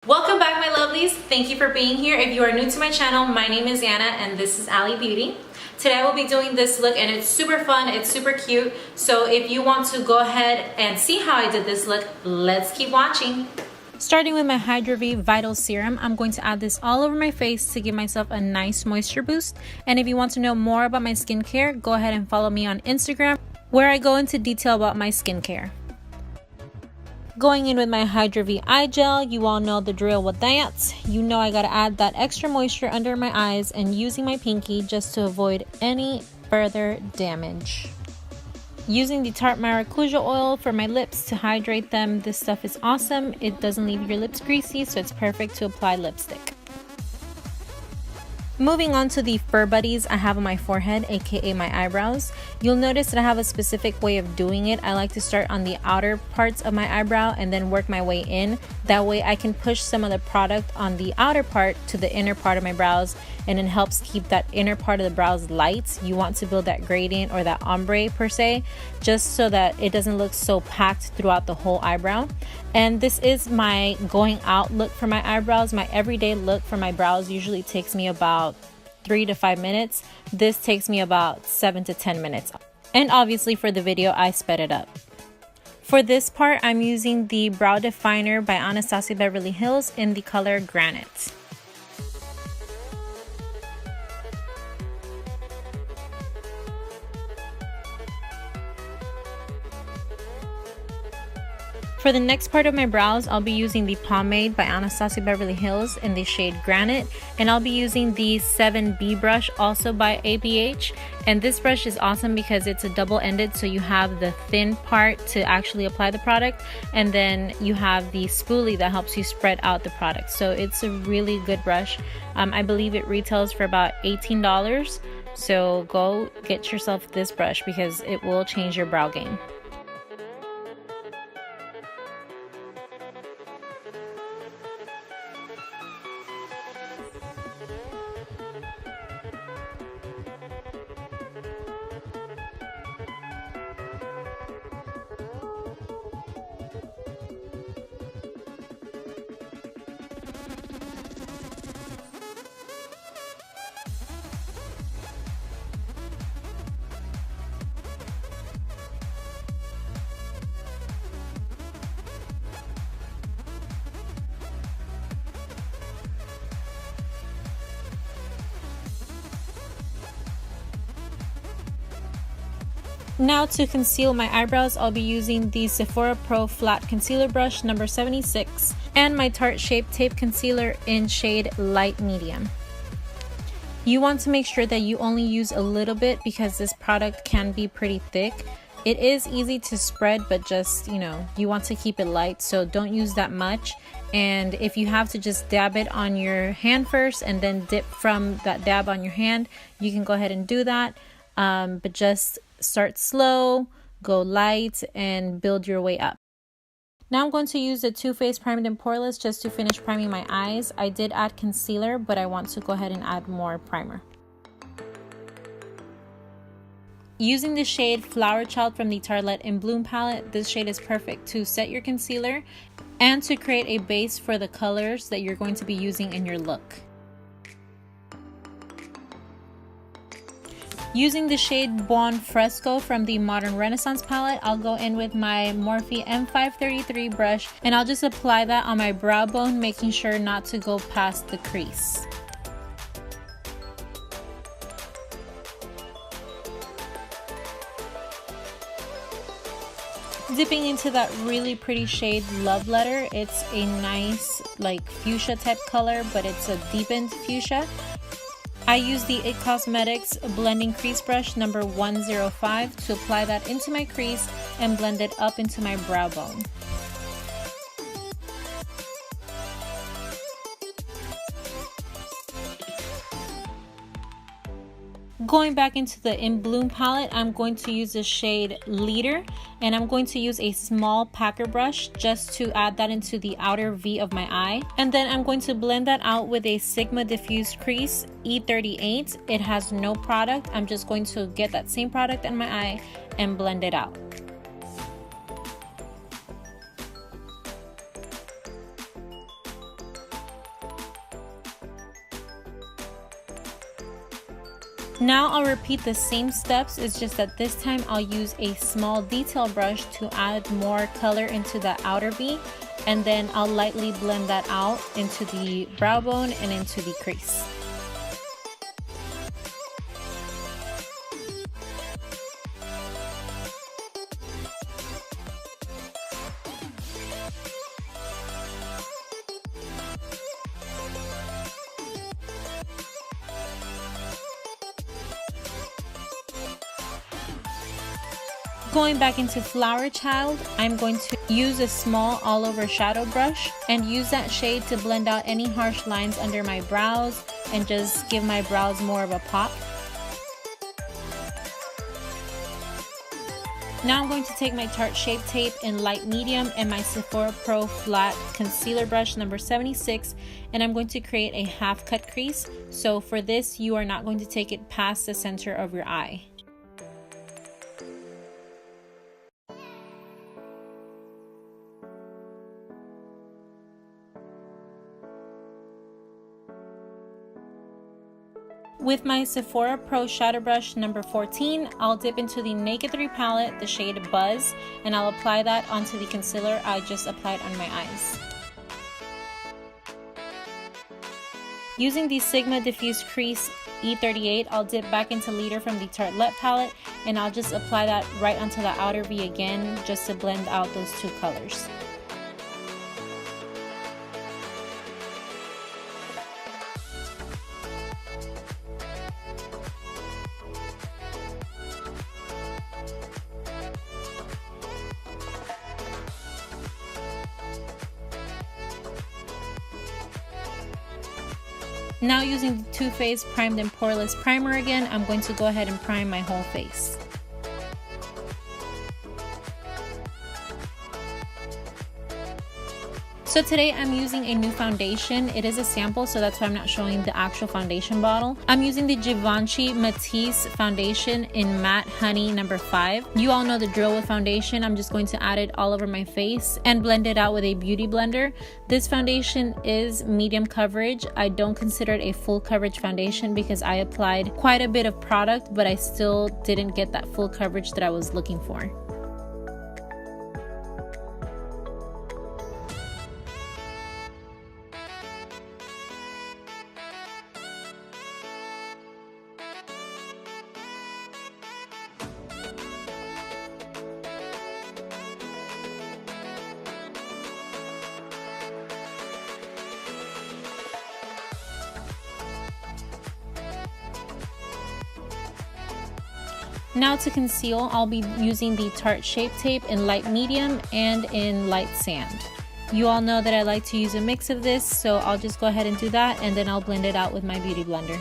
Welcome back, my lovelies. Thank you for being here. If you are new to my channel, my name is Anna and this is ALYBeauty. Today I will be doing this look and it's super fun, it's super cute. So if you want to go ahead and see how I did this look, let's keep watching. Starting with my Hydra Vital Serum, I'm going to add this all over my face to give myself a nice moisture boost. And if you want to know more about my skincare, go ahead and follow me on Instagram, where I go into detail about my skincare. Going in with my Hydra Eye Gel, you all know the drill with that. You know I gotta add that extra moisture under my eyes and using my pinky just to avoid any further damage. Using the Tarte Maracuja oil for my lips to hydrate them. This stuff is awesome. It doesn't leave your lips greasy, so it's perfect to apply lipstick. Moving on to the fur buddies I have on my forehead, aka my eyebrows. You'll notice that I have a specific way of doing it. I like to start on the outer parts of my eyebrow and then work my way in. That way I can push some of the product on the outer part to the inner part of my brows, and it helps keep that inner part of the brows light. You want to build that gradient or that ombre per se, just so that it doesn't look so packed throughout the whole eyebrow. And this is my going out look for my eyebrows. My everyday look for my brows usually takes me about 3 to 5 minutes. This takes me about 7 to 10 minutes. And obviously for the video, I sped it up. For this part, I'm using the Brow Definer by Anastasia Beverly Hills in the color Granite. For the next part of my brows, I'll be using the pomade by Anastasia Beverly Hills in the shade Granite, and I'll be using the 7B brush, also by ABH. And this brush is awesome because it's a double-ended, so you have the thin part to actually apply the product, and then you have the spoolie that helps you spread out the product. So it's a really good brush. I believe it retails for about $18, so go get yourself this brush because it will change your brow game. Now to conceal my eyebrows, I'll be using the Sephora Pro Flat Concealer Brush number 76 and my Tarte Shape Tape Concealer in shade Light Medium. You want to make sure that you only use a little bit because this product can be pretty thick. It is easy to spread, but just, you want to keep it light, so don't use that much. And if you have to just dab it on your hand first and then dip from that dab on your hand, you can go ahead and do that. But just start slow, go light, and build your way up. Now I'm going to use the Too Faced Primed and Poreless just to finish priming my eyes. I did add concealer, but I want to go ahead and add more primer. Using the shade Flower Child from the Tarlette in Bloom palette, this shade is perfect to set your concealer and to create a base for the colors that you're going to be using in your look. Using the shade Buon Fresco from the Modern Renaissance palette, I'll go in with my Morphe M533 brush and I'll just apply that on my brow bone, making sure not to go past the crease. Dipping into that really pretty shade Love Letter. It's a nice fuchsia type color, but it's a deepened fuchsia. I use the IT Cosmetics Blending Crease Brush number 105 to apply that into my crease and blend it up into my brow bone. Going back into the In Bloom palette, I'm going to use the shade Leader, and I'm going to use a small packer brush just to add that into the outer V of my eye. And then I'm going to blend that out with a Sigma Diffuse Crease E38. It has no product. I'm just going to get that same product in my eye and blend it out. Now I'll repeat the same steps, it's just that this time I'll use a small detail brush to add more color into the outer V, and then I'll lightly blend that out into the brow bone and into the crease. Going back into Flower Child, I'm going to use a small all over shadow brush and use that shade to blend out any harsh lines under my brows and just give my brows more of a pop. Now I'm going to take my Tarte Shape Tape in light medium and my Sephora Pro Flat Concealer Brush number 76, and I'm going to create a half cut crease. So for this, you are not going to take it past the center of your eye. With my Sephora Pro Shadow Brush number 14, I'll dip into the Naked 3 palette, the shade Buzz, and I'll apply that onto the concealer I just applied on my eyes. Using the Sigma Diffuse Crease E38, I'll dip back into Leader from the Tarlette palette, and I'll just apply that right onto the outer V again, just to blend out those two colors. Now using the Too Faced Primed and Poreless Primer again, I'm going to go ahead and prime my whole face. So today I'm using a new foundation. It is a sample, so that's why I'm not showing the actual foundation bottle. I'm using the Givenchy Matisse foundation in Matte Honey number 5. You all know the drill with foundation. I'm just going to add it all over my face and blend it out with a beauty blender. This foundation is medium coverage. I don't consider it a full coverage foundation because I applied quite a bit of product, but I still didn't get that full coverage that I was looking for. Now to conceal, I'll be using the Tarte Shape Tape in light medium and in light sand. You all know that I like to use a mix of this, so I'll just go ahead and do that, and then I'll blend it out with my beauty blender.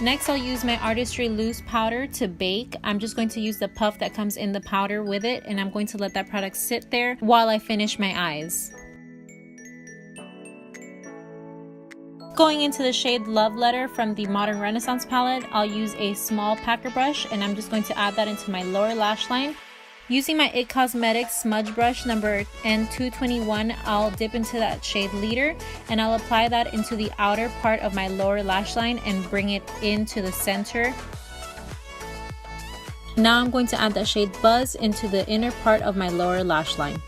Next, I'll use my Artistry Loose Powder to bake. I'm just going to use the puff that comes in the powder with it, and I'm going to let that product sit there while I finish my eyes. Going into the shade Love Letter from the Modern Renaissance palette, I'll use a small packer brush, and I'm just going to add that into my lower lash line. Using my IT Cosmetics smudge brush number N221, I'll dip into that shade Leader, and I'll apply that into the outer part of my lower lash line and bring it into the center. Now I'm going to add that shade Buzz into the inner part of my lower lash line.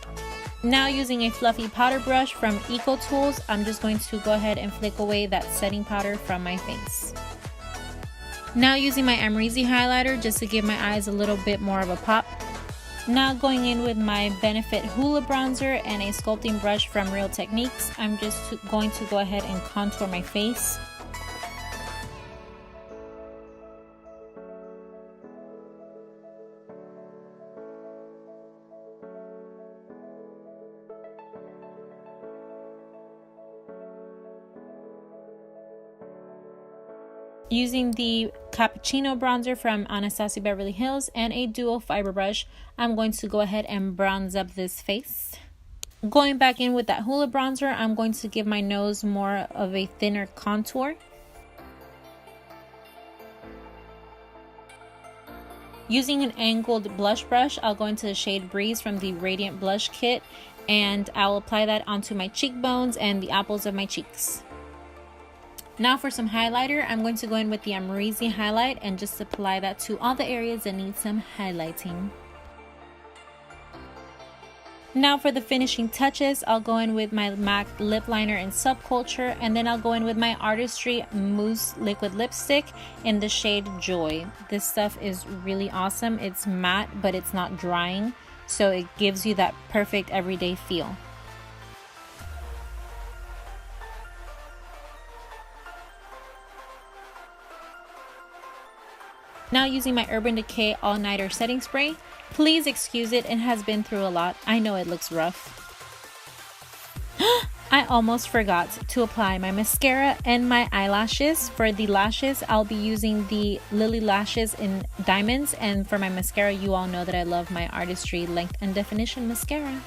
Now using a fluffy powder brush from Eco Tools, I'm just going to go ahead and flick away that setting powder from my face. Now using my Amrezy highlighter just to give my eyes a little bit more of a pop. Now going in with my Benefit Hoola bronzer and a sculpting brush from Real Techniques, I'm just going to go ahead and contour my face. Using the Cappuccino bronzer from Anastasia Beverly Hills and a dual fiber brush, I'm going to go ahead and bronze up this face. Going back in with that Hoola bronzer, I'm going to give my nose more of a thinner contour. Using an angled blush brush, I'll go into the shade Breeze from the Radiant Blush Kit, and I'll apply that onto my cheekbones and the apples of my cheeks. Now for some highlighter, I'm going to go in with the Amrezy highlight and just apply that to all the areas that need some highlighting. Now for the finishing touches, I'll go in with my MAC lip liner in Subculture, and then I'll go in with my Artistry Mousse liquid lipstick in the shade Joy. This stuff is really awesome. It's matte, but it's not drying, so it gives you that perfect everyday feel. Now using my Urban Decay All Nighter Setting Spray. Please excuse it, it has been through a lot. I know it looks rough. I almost forgot to apply my mascara and my eyelashes. For the lashes, I'll be using the Lily Lashes in Diamonds, and for my mascara, you all know that I love my Artistry Length and Definition mascara.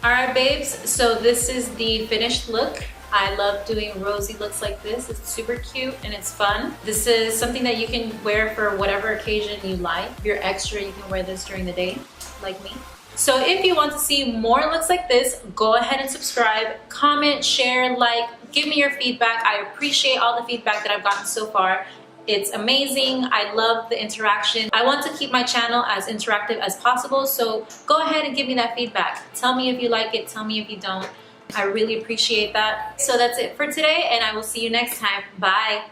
Alright babes, so this is the finished look. I love doing rosy looks like this. It's super cute and it's fun. This is something that you can wear for whatever occasion you like. If you're extra, you can wear this during the day, like me. So if you want to see more looks like this, go ahead and subscribe, comment, share, like, give me your feedback. I appreciate all the feedback that I've gotten so far. It's amazing. I love the interaction. I want to keep my channel as interactive as possible, so go ahead and give me that feedback. Tell me if you like it, tell me if you don't. I really appreciate that. So that's it for today, and I will see you next time. Bye.